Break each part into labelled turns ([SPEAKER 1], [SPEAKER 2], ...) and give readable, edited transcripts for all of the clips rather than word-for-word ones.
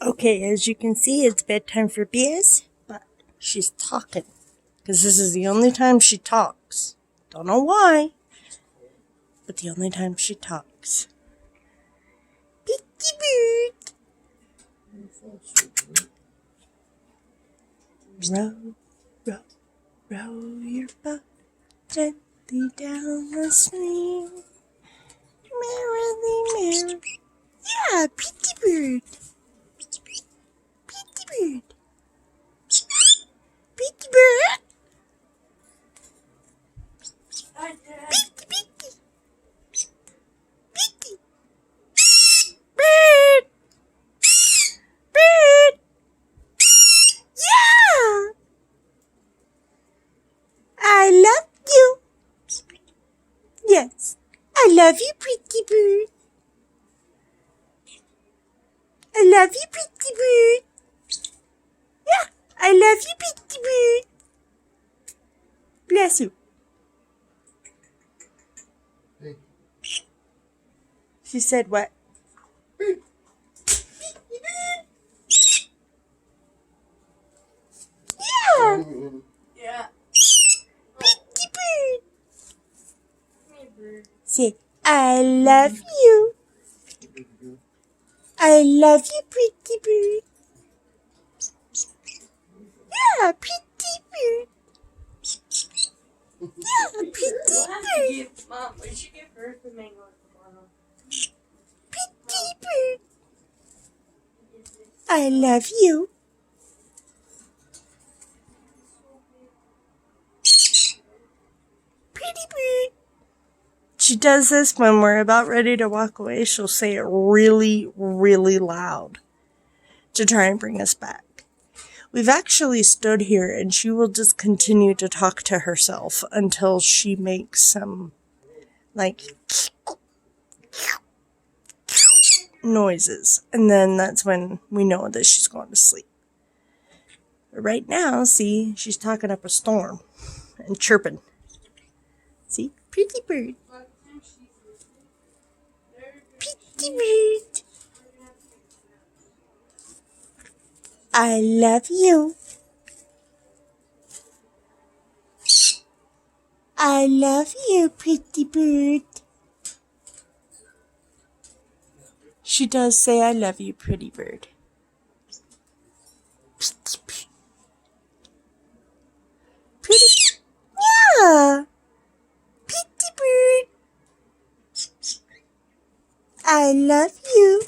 [SPEAKER 1] Okay, as you can see, it's bedtime for Bizz, but she's talking. Because this is the only time she talks. Don't know why, but the only time she talks. Picky bird. Row, row, row your boat gently down the stream. Merrily, merrily. Yeah, pretty bird. Pretty bird. Pretty bird. Pretty, pretty. Pretty. Bird. Bird. Yeah. I love you. Yes. I love you, pretty bird. I love you, pretty bird. Yeah, I love you, pretty bird. Bless you.
[SPEAKER 2] Hey.
[SPEAKER 1] She said what? Yeah.
[SPEAKER 3] Yeah.
[SPEAKER 1] Pretty bird. Say, I love you. I love you, pretty bird. Yeah, pretty bird. Yeah, pretty bird.
[SPEAKER 3] Mom, we should give her the mango at the bottom.
[SPEAKER 1] Pretty bird. I love you. Pretty bird. She does this when we're about ready to walk away. She'll say it really, really loud to try and bring us back. We've actually stood here and she will just continue to talk to herself until she makes some, like, noises. And then that's when we know that she's going to sleep. But right now, see, she's talking up a storm and chirping. See? Pretty bird. Pretty bird. I love you. I love you, pretty bird. She does say, I love you, pretty bird. Pretty, yeah. Pretty bird. I love you.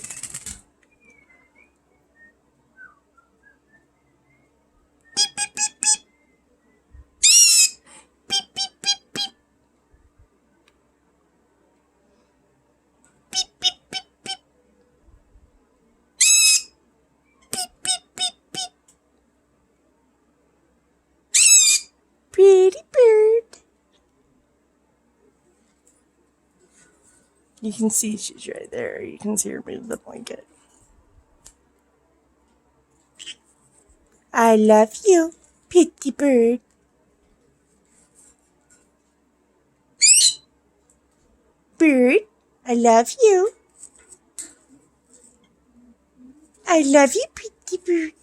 [SPEAKER 1] Pretty bird. You can see she's right there. You can see her move the blanket. I love you, pretty bird. Bird, I love you. I love you, pretty bird.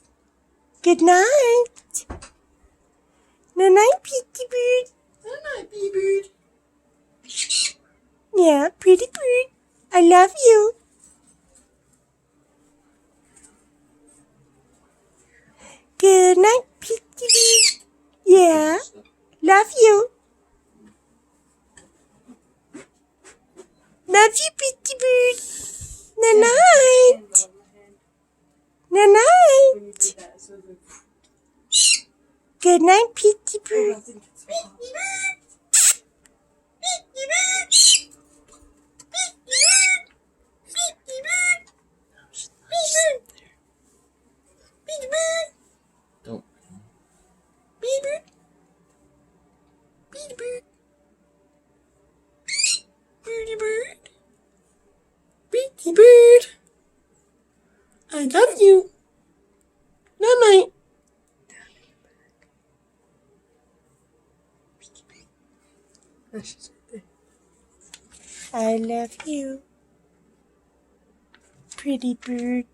[SPEAKER 1] Good night. Good night, pretty bird.
[SPEAKER 3] Good night, baby bird.
[SPEAKER 1] Yeah, pretty bird. I love you. Good night, pretty bird. Yeah, love you. Love you, pretty bird. Good night. Good night. Good night, pretty bird.
[SPEAKER 2] Don't.
[SPEAKER 1] Bird. Bird. Bird. Birdie bird. Birdie bird. I love you. Good night. I love you. Pretty bird.